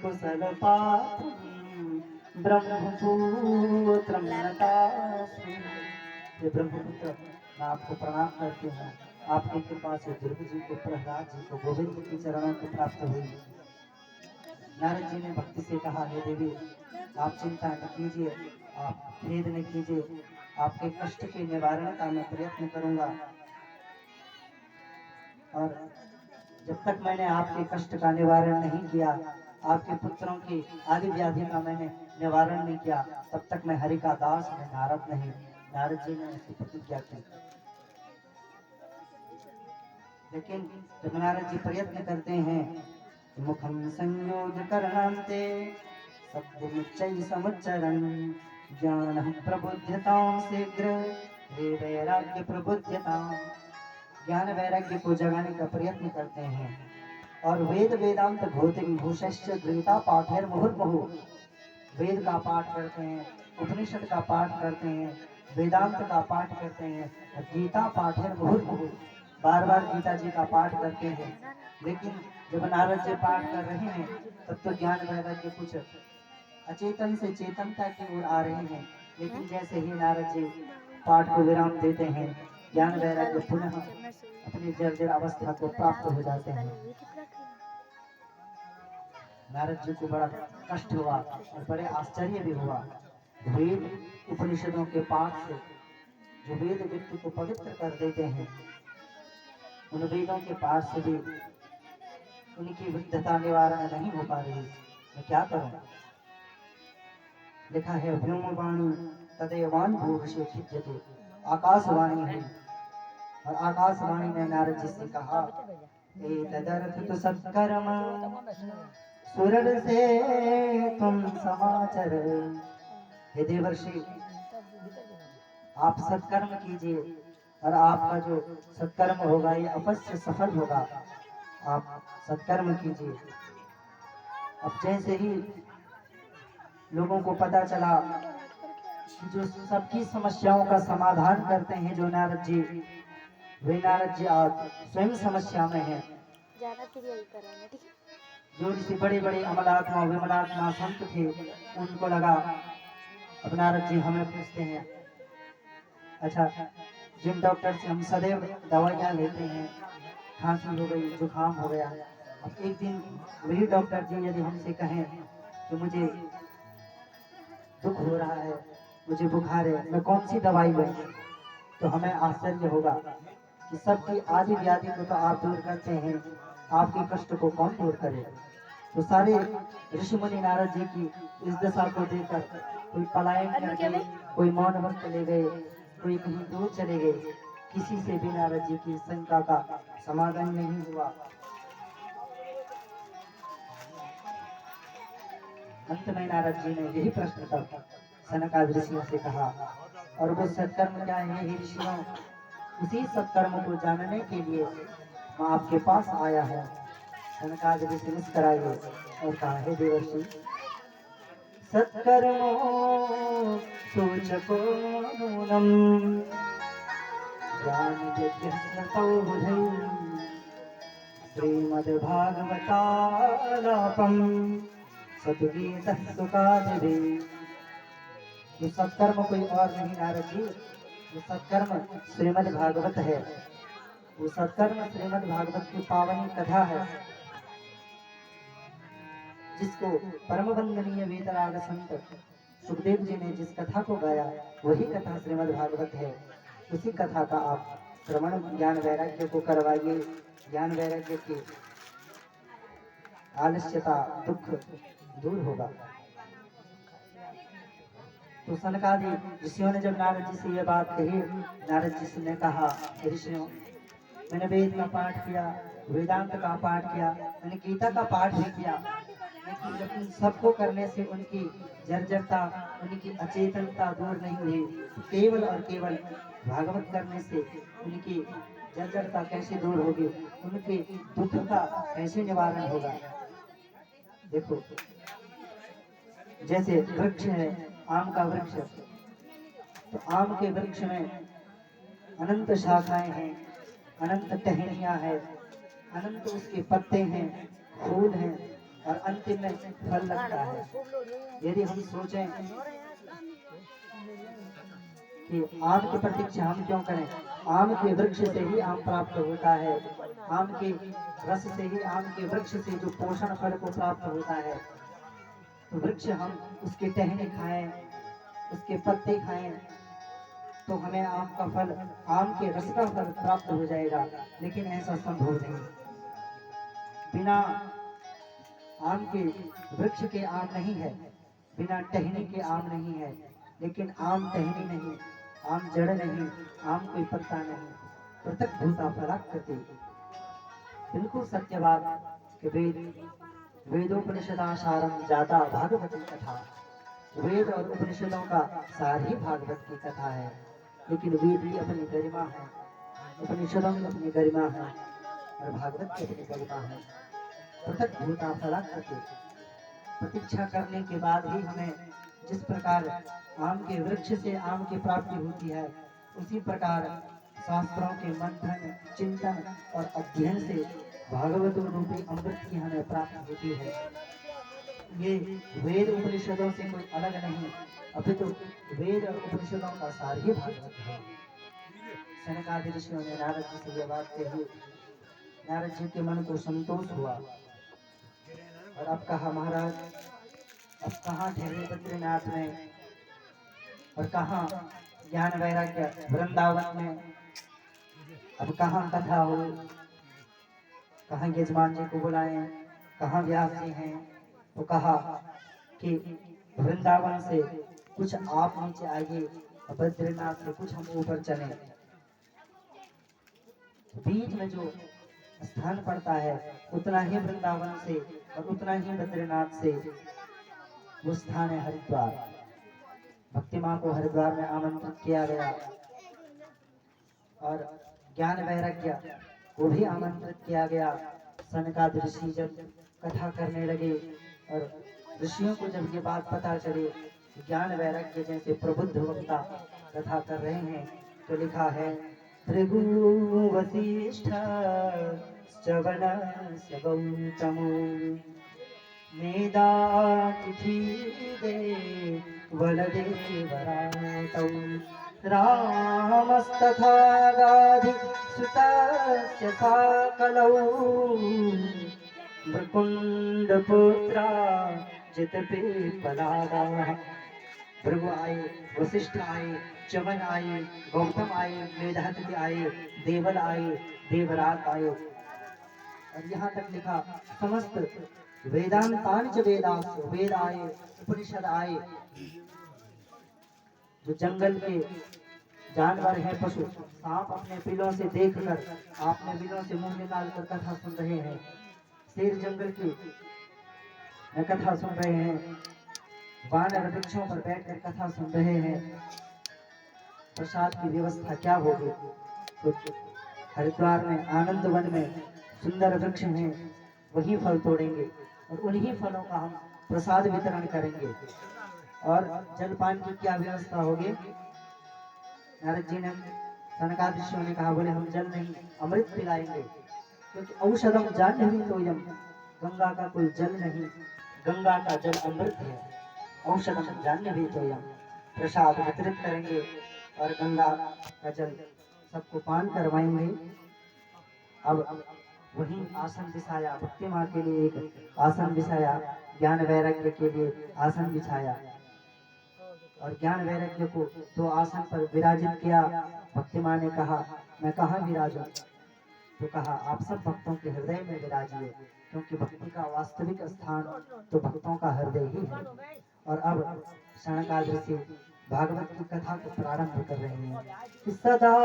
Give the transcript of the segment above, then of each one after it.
कुशलपात्रं ब्रह्मपुत्रं नतास्मि। ये ब्रह्मपुत्र मैं आपको प्रणाम करती हूँ। आपकी कृपा से ध्रुव जी को, प्रहलाद जी को, गोविंद के चरणों को प्राप्त हुई। नारद जी ने भक्ति से कहा, हे देवी आप चिंता न कीजिए, आप खेद न कीजिए, आपके कष्ट के निवारण का मैं प्रयत्न करूंगा। और जब तक मैंने आपके कष्ट का निवारण नहीं किया, आपके पुत्रों की आदि व्याधि का मैंने निवारण नहीं किया, तब तक मैं हरि का दास, मैं नारद नहीं। नारद जी ने ऐसी प्रतिज्ञा की। लेकिन जब नारद जी प्रयत्न करते हैं, मुखम संयोग करणांते शब्दमुच्चै समुच्चरन् ज्ञानं प्रबुध्यतां शीघ्र हे वैराग्य प्रबुध्यतां। ज्ञान वैराग्य को जगाने का प्रयत्न करते हैं और वेद वेदांत भौतिक भूषश्च गीता पाठेर मुहुर्मुहु। वेद का पाठ करते हैं, उपनिषद का पाठ करते हैं, वेदांत का पाठ करते हैं, और गीता पाठेर मुहुर्मुहु, बार बार गीता जी का पाठ करते हैं। लेकिन जब नारद जी पाठ कर रहे हैं, तब तो ज्ञान वैराग्य कुछ अचेतन से चेतनता की ओर आ रहे हैं। लेकिन जैसे ही नारद जी पाठ को विराम देते हैं, ज्ञान वैराग्य पुनः अपनी जर्जर अवस्था को प्राप्त हो जाते हैं। नारद जी को बड़ा कष्ट हुआ और बड़े आश्चर्य भी हुआ। वेद उपनिषदों के पाठ से जो वेद व्यक्ति को पवित्र कर देते हैं, उन वेदों के पाठ से भी उनकी विद्धता निवारण नहीं हो पा रही। मैं क्या करूं? लिखा है, व्योमवाणी तदेवान भूषे खिज्यते। आकाशवाणी है, और आकाशवाणी ने नारद जी से कहा, तदर्थ तो सत्कर्म सुरल से तुम समाचार। हे देवर्षि, आप सत्कर्म कीजिए और आपका जो सत्कर्म होगा ये अवश्य सफल होगा। आप सत्कर्म कीजिए। अब जैसे ही लोगों को पता चला कि जो सबकी समस्याओं का समाधान करते हैं जो नारद जी, वे नारद जी आज स्वयं समस्या में हैं। जो ऋषि बड़े बड़े अमलात्मा विमलात्मा संत थे, उनको लगा अब नारद जी हमें पूछते हैं, अच्छा जिन डॉक्टर से हम सदैव दवाइयाँ लेते हैं, खांसी हो गई, जुकाम हो गया, अब एक दिन वही डॉक्टर जी यदि हमसे कहें कि मुझे दुख हो रहा है, मुझे बुखार है, मैं कौन सी दवाई लूं, तो हमें आश्चर्य होगा कि सबकी आदि व्याधि को तो आप दूर करते हैं, आपके कष्ट को कौन दूर करे। तो सारे ऋषि मुनि नारद जी की इस दशा को देखकर कोई पलायन करके, कोई मौन व्रत ले गए, कोई कहीं दूर चले गए। किसी से भी नारद जी की शंका का समाधान नहीं हुआ। अंत में नारद जी ने यही प्रश्न कर सनकादि ऋषियों से कहा, और वो सत्कर्म क्या है हे ऋषियों? उसी सत्कर्म को जानने के लिए मैं आपके पास आया हूँ। सनकादि ऋषि मुस्कुराए और कहा, हे देवर्षि, सत्कर्मो सूचको नूनम ज्ञानि यज्ञस्मृतौ बुधै श्रीमद्भागवतालापम सतगीतः सुखादिवे। वो सत्कर्म कोई और नहीं नारद जी, वो सत्कर्म श्रीमद् भागवत है। वो सत्कर्म श्रीमद् भागवत की पावनी कथा है, जिसको परम वंदनीय वीतराग संत सुखदेव जी ने जिस कथा को गाया, वही कथा श्रीमद् भागवत है। उसी कथा का आप श्रवण ज्ञान वैराग्य को करवाइए। ज्ञान वैराग्य की आलस्यता दुख दूर होगा। तो सनकादि ऋषियों ने जब नारद जी से ये बात कही, नारद जी ने कहा, ऋषियों, मैंने वेद का पाठ किया, वेदांत का पाठ किया, मैंने गीता का पाठ भी किया, लेकिन सबको करने से उनकी जर्जरता, उनकी अचेतनता दूर नहीं हुई। केवल और केवल भागवत करने से उनकी जर्जरता कैसे दूर होगी, उनके दुख का कैसे निवारण होगा। देखो, जैसे वृक्ष है, आम का वृक्ष, तो आम के वृक्ष में अनंत शाखाएं हैं, अनंत टहनियां हैं, अनंत उसके पत्ते हैं, फूल हैं, और अंतिम में फल लगता है। यदि हम सोचें कि आम की प्रतीक्षा हम क्यों करें, आम के वृक्ष से ही आम प्राप्त होता है, आम के रस से ही, आम के वृक्ष से जो पोषण फल को प्राप्त होता है, तो वृक्ष हम उसके टहनी खाएं, उसके पत्ते खाएं तो हमें आम का फल, आम के रस का फल प्राप्त हो जाएगा। लेकिन ऐसा संभव नहीं। बिना आम के वृक्ष के आम नहीं है, बिना टहनी के आम नहीं है। लेकिन आम टहनी नहीं, आम जड़ नहीं, आम कोई पत्ता नहीं, पृथक भूता फलाकृति। बिल्कुल सत्य बात कि वेदोपनिषदासारम जाता भागवती कथा। वेद और उपनिषदों का सार ही भागवत की कथा है। लेकिन वेद की अपनी गरिमा है, उपनिषदों की अपनी गरिमा है और भागवत की अपनी गरिमा है। पृथक भूता फलाकृति। प्रतीक्षा करने के बाद ही हमें जिस प्रकार आम के वृक्ष से आम की प्राप्ति होती है, उसी प्रकार शास्त्रों के मंथन, चिंतन और अध्ययन से भागवत रूपी अमृत की हमें प्राप्ति होती है। ये वेद उपनिषदों से कोई अलग नहीं, अपितु वेद और उपनिषदों का सार ही भागवत है। सनकादि ऋषियों ने नारद जी से यह बात कही। नारद जी के मन को संतोष हुआ और अब कहा, महाराज अब कहाँ ठहरे बद्रीनाथ में और कहाँ ज्ञान वैराग्य वृंदावन में, अब कहाँ कथा हो, कहाँ यजमान जी को बुलाएं, कहाँ व्यास जी हैं। तो कहा कि वृंदावन से कुछ आप नीचे आइए, बद्रीनाथ से कुछ हम ऊपर चलें। बीच में जो स्थान पड़ता है उतना ही वृंदावन से और उतना ही बद्रीनाथ से वो स्थान है हरिद्वार। भक्ति माँ को हरिद्वार में आमंत्रित किया गया और ज्ञान वैराग्य को भी आमंत्रित किया गया। सनकादि ऋषि जब कथा करने लगे और ऋषियों को जब ये बात पता चली, ज्ञान वैराग्य जैसे प्रबुद्ध वक्ता कथा कर रहे हैं, तो लिखा है भृगु वसिष्ठ श्रवणस्य गौतमो मेधातिथि वलदेवरातौ रामस्तथा गाधि सुतस्य साकलौ मृकुंडपुत्रा जितपिप्पलादाः। भृगु आए, वशिष्ठ आए, च्यवन आए, गौतम आए, मेधातिथि आए, देवल आए, देवरात आए। और यहाँ तक लिखा समस्त वेदांतान च वेदास, वेद आए, उपनिषद आए। जो जंगल के जानवर हैं, पशु, सांप अपने बिलों से देखकर, आपने बिलों से मुंह निकाल कर कथा सुन रहे हैं। शेर जंगल की कथा सुन रहे हैं, वानर वृक्षों पर बैठकर कथा सुन रहे हैं। प्रसाद की व्यवस्था क्या होगी? तो हरिद्वार में आनंद वन में सुंदर वृक्ष हैं, वही फल तोड़ेंगे और उन्हीं फलों का हम प्रसाद वितरण करेंगे। और जलपान की क्या व्यवस्था होगी? नारद जी ने, सनकादि ऋषियों ने कहा, बोले हम जल नहीं अमृत पिलाएंगे, क्योंकि औषधम जाह्नवी तोयम, गंगा का कोई जल नहीं, गंगा का जल अमृत है। औषधम जाह्नवी तोयम, प्रसाद वितरित करेंगे और गंगा का जल सबको पान करवाएंगे। अब वही आसन बिछाया, भक्ति माँ के लिए एक आसन बिछाया, ज्ञान वैराग्य के लिए आसन बिछाया और ज्ञान वैराग्य को तो आसन पर विराजित किया। भक्ति माँ ने कहा, मैं कहाँ विराजूं? तो कहा, आप सब भक्तों के हृदय में विराजिए, क्योंकि भक्ति का वास्तविक स्थान तो भक्तों का हृदय ही है। और अब सनकादि ऋषि भागवत की कथा को प्रारंभ कर रहे हैं कि सदा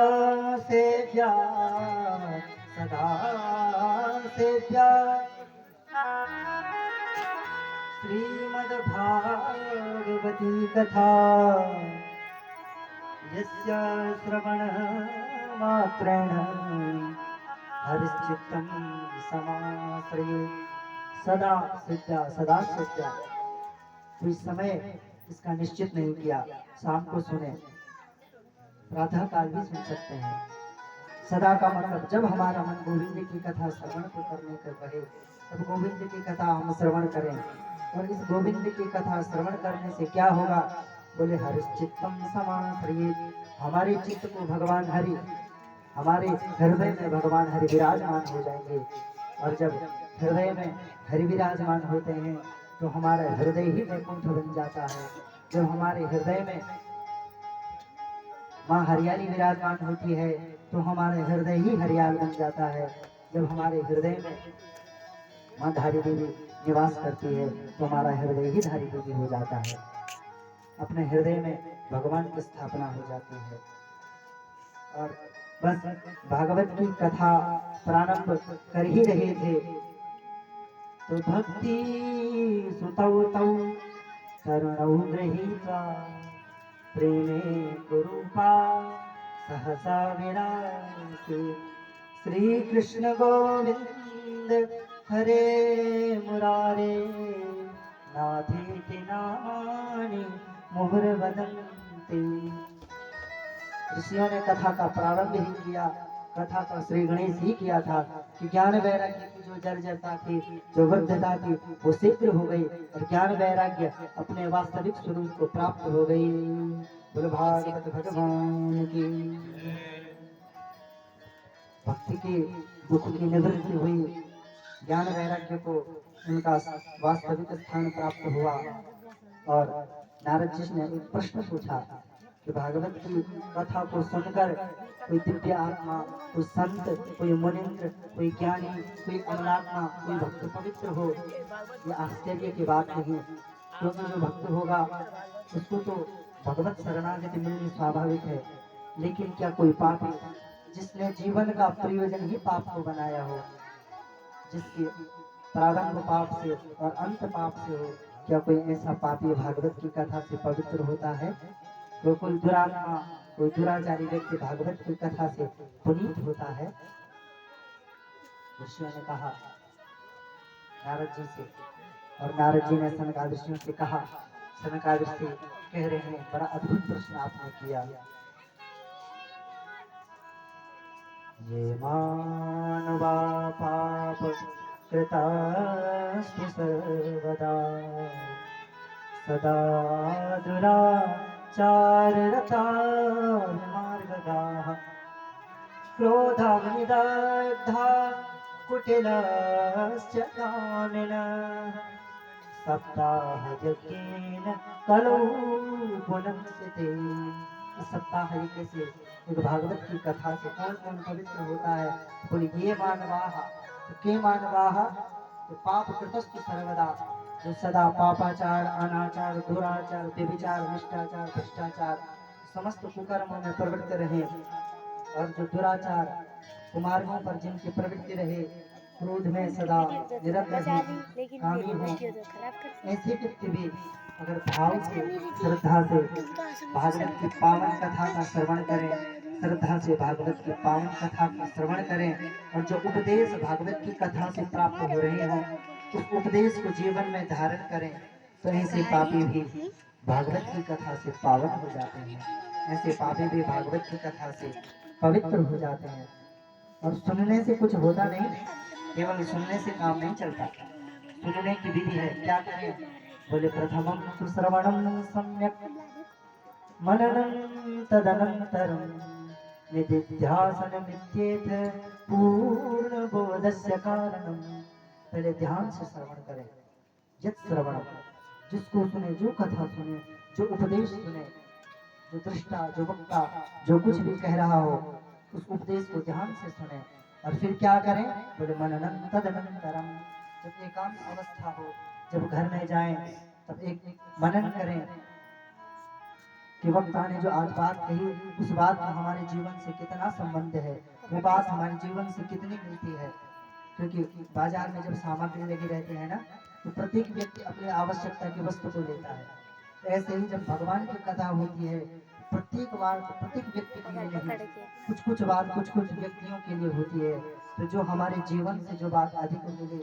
से प्यार, सदा से प्यार श्रीमद् भागवती कथा, यस्य श्रवणः मात्रेण हरिश्चित्तं समाश्रये। सदा सिद्धा, सदा सिद्धा, कोई समय इसका निश्चित नहीं किया। शाम को सुने, प्रातः काल भी सुन सकते हैं। सदा का मतलब जब हमारा मन गोविंद की कथा श्रवण को करने कर बहे अब गोविंद की कथा हम श्रवण करें। और इस गोविंद की कथा श्रवण करने से क्या होगा? बोले हरिश्चित्तम समाश्रयेत्, हमारे चित्त को भगवान हरि, हमारे हृदय में भगवान हरि विराजमान हो जाएंगे। और जब हृदय में हरि विराजमान होते हैं तो हमारा हृदय ही वैकुंठ बन जाता है। जब हमारे हृदय में माँ हरियाली विराजमान होती है तो हमारे हृदय ही हरियाल बन जाता है। जब हमारे हृदय में माँ धारी देवी निवास करती है तो हमारा हृदय ही धारी देवी हो जाता है। अपने हृदय में भगवान की स्थापना हो जाती है। और बस भागवत की कथा प्रारंभ कर ही रहे थे तो भक्ति सुतौ तौ करुणौ गृहीत्वा प्रेमे कुरूपा सहसा विरासे, श्री कृष्ण गोविंद हरे मुरारे नाथेति नामानि मुहुर्वदन्ति। ऋषियों ने कथा का प्रारंभ ही किया, कथा तो श्री गणेश ही किया था कि ज्ञान वैराग्य की जो जर्जरता थी, जो वृद्धता थी, वो शीघ्र हो गई और ज्ञान वैराग्य अपने वास्तविक स्वरूप को प्राप्त हो गई। बोलो भागवत भगवान की। भक्ति की दुख की निवृत्ति हुई, ज्ञान वैराग्य को उनका वास्तविक स्थान प्राप्त हुआ। और नारद जी ने एक प्रश्न पूछा कि भागवत की कथा को सुनकर कोई दिव्य आत्मा, कोई संत, कोई मुनिंद्र, कोई ज्ञानी, कोई अमलात्मा, कोई भक्त पवित्र हो, ये आश्चर्य की बात नहीं। क्योंकि जो भक्त होगा उसको तो भगवत शरणागति मिलनी स्वाभाविक है। लेकिन क्या कोई पापी जिसने जीवन का प्रयोजन ही पाप को बनाया हो, जिसके प्रारंभ पाप से और अंत पाप से हो, क्या कोई ऐसा पापी भागवत की कथा से पवित्र होता है? तो कोई दुरात्मा, कोई दुराचारी व्यक्ति भागवत की कथा से पुनीत होता है? ऋषियों ने कहा नारद जी से, और नारद जी ने सनकादिष्टियों से कहा। सनकादिष्टि कह रहे हैं बड़ा अद्भुत प्रश्न आपने किया। ये मानवा पाप कृतास्तु सर्वदा सदा दुराचाररता मार्गगाः क्रोधाग्निदग्धा कुटिलश्च कामिनः सप्ताहयज्ञेन कलौ पुनस्ते। सप्ताह यज्ञ से, एक भागवत की कथा से कौन कौन पवित्र होता है? बोले ये मानवाः, के मानवाः? तो पाप कृतस्तु सर्वदा, जो सदा पापाचार, अनाचार, दुराचार, व्यभिचार, निष्ठाचार, भ्रष्टाचार, समस्त कुकर्मों में प्रवृत्त रहे। और जो दुराचार कुमार्गों पर जिनकी प्रवृत्ति रहे, क्रोध में सदा निरत रहे, कामी हो, ऐसे व्यक्ति भी अगर भाव से, श्रद्धा से भागवत की पावन कथा का श्रवण करें, श्रद्धा से भागवत की पावन कथा का श्रवण करें, और जो उपदेश भागवत की कथा से प्राप्त हो रहे हों उस उपदेश को जीवन में धारण करें, तो ऐसे पापी भी भागवत की कथा से पावन हो जाते हैं। ऐसे पापी भी भागवत की कथा से पवित्र हो जाते हैं। और सुनने से कुछ होता नहीं, केवल सुनने से काम नहीं चलता। सुनने की विधि है, क्या करें? बोले प्रथमं तु श्रवणं सम्यक् मननं तदनन्तरं निधिध्यासनमित्येत पूर्णबोधस्य कारणं। पहले ध्यान से श्रवण करें। यत् श्रवणं, जिसको सुने, जो कथा सुने, जो उपदेश सुने, जो दृष्टा, जो वक्ता जो कुछ भी कह रहा हो उस उपदेश को ध्यान से सुने। और फिर क्या करें? बोले मननं तदनन्तरं, जब एकांत अवस्था हो, जब घर में जाएं तब एक मनन करें कि वक्ता ने जो आज बात कही उस बात का हमारे जीवन से कितना संबंध है, वो बात हमारे जीवन से कितनी मिलती है। क्योंकि बाजार में जब सामग्री लगी रहती है ना, तो प्रत्येक व्यक्ति अपनी आवश्यकता की वस्तु को लेता है। ऐसे ही जब भगवान की कथा होती है, प्रत्येक बार प्रत्येक व्यक्ति के लिए नहीं, कुछ कुछ बात कुछ कुछ व्यक्तियों के लिए होती है। तो जो हमारे जीवन से जो बात अधिक मिले,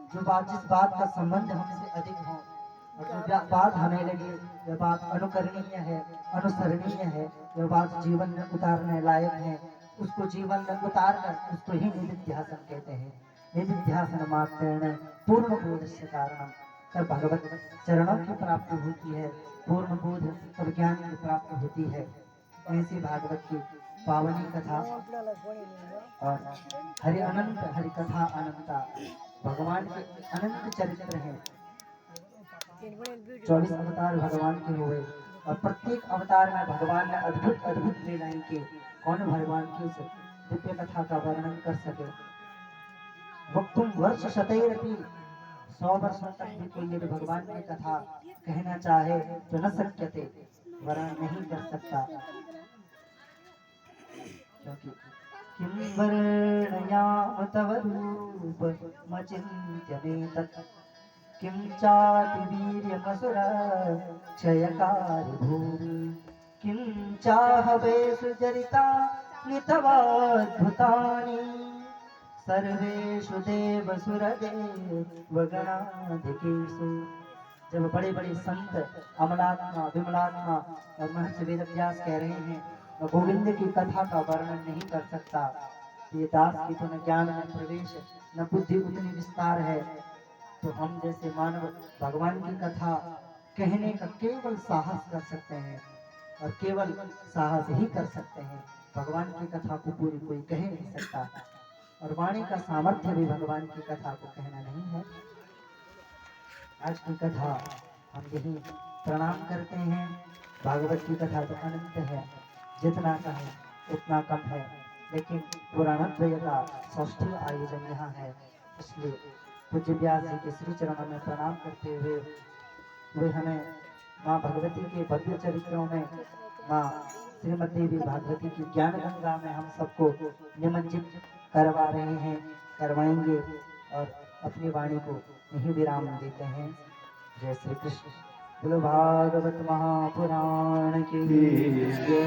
जो बात, जिस बात का संबंध हमसे अधिक हो, और जो बात हमें लगे यह बात अनुकरणीय है, अनुसरणीय है, यह बात जीवन में उतारने लायक है, उसको जीवन में उतार कर उसको ही निधिध्यासन कहते हैं। निधिध्यासन मात्रेण पूर्ण बोध से कारणम, तब भगवत चरणों की प्राप्ति होती है। पूर्ण बोध तब ज्ञान की प्राप्ति होती है। ऐसी भागवत की पावनी कथा और हरि अनंत हरि कथा अनंता, भगवान के अनंत चरित्र हैं। 24 अवतार भगवान के हुए और प्रत्येक अवतार में भगवान ने अद्भुत अद्भुत लीलाएं की। कौन भगवान की उस दिव्य कथा का वर्णन कर सके। वक्तुम वर्ष शतैरपि, 100 वर्षों तक भी कोई यदि भगवान की कथा कहना चाहे तो न शक्यते, वर्णन नहीं कर सकता। क्योंकि किं वर्णयाम तव रूपमचिन्त्यमेतत्, किं चापि वीर्यमसुरा क्षयकारि भूरि, किं चाहवे सुचरितानि तवाद्भुतानि, सर्वेषु देवसुरदेवगणाधिकेषु। जब बड़े बड़े संत अमलात्मा विमलात्मा और महर्षि वेदव्यास कह रहे हैं मैं गोविंद की कथा का वर्णन नहीं कर सकता, ये दास की तो न ज्ञान में प्रवेश न बुद्धि उतनी विस्तार है, तो हम जैसे मानव भगवान की कथा कहने का केवल साहस कर सकते हैं और केवल साहस ही कर सकते हैं। भगवान की कथा को पूरी कोई कह नहीं सकता और वाणी का सामर्थ्य भी भगवान की कथा को कहना नहीं है। आज की कथा हम यही प्रणाम करते हैं। भागवत की कथा तो अनंत है, जितना कहें उतना कम है, लेकिन पुराणत्रय का षष्ठी आयोजन यहाँ है, इसलिए पूज्य व्यास जी के श्री चरणों में प्रणाम करते हुए वे हमें माँ भगवती के भव्य चरित्रों में माँ श्रीमती देवी भागवती की ज्ञान गंगा में हम सबको निमज्जित करवा रहे हैं, करवाएंगे और अपनी वाणी को यही विराम देते हैं। जय श्री कृष्ण। बोलो भागवत महापुराण की जय।